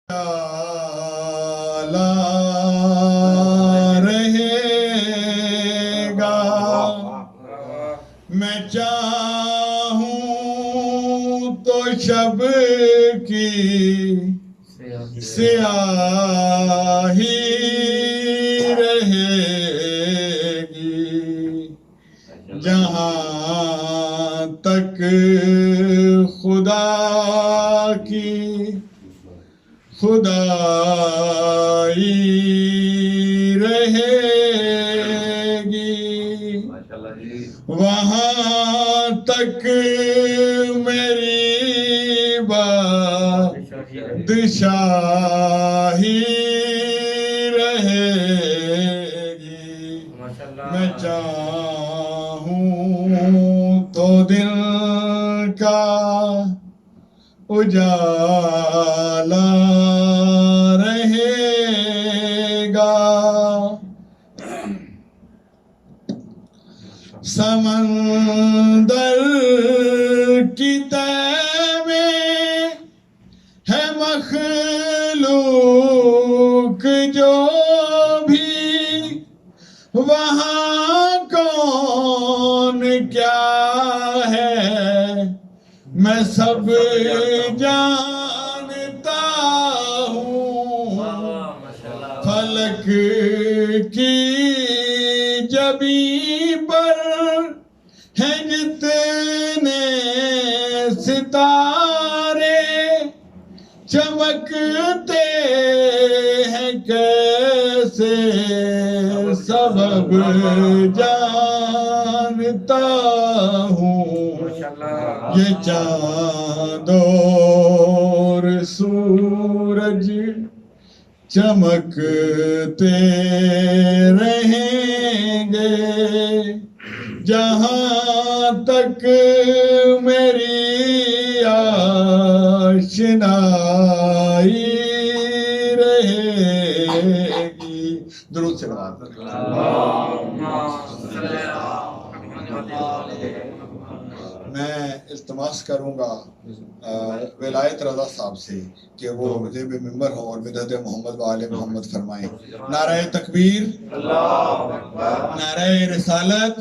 لا رہے گا میں چاہوں تو شب کی سیاہی رہے گی جہاں تک خدا کی خدائی رہے گی وہاں تک میری بادشاہی رہے گی میں چاہوں تو دل کا اجالا رہے گا سمندر کی تہ میں ہے مخلوق جو بھی وہاں کون کیا ہے میں سب جانتا ہوں فلک کی جبیں پر ہیں جتنے ستارے چمکتے ہیں کیسے سبب جانتا ہوں یہ چاند اور سورج چمکتے رہیں گے جہاں تک میری آشنائی رہے گی درود سے بات میں التماس کروں گا ولایت رضا صاحب سے کہ وہ زیب ممبر ہوں اور مدحت محمد و آل محمد فرمائیں نعرہ تکبیر نعرہ رسالت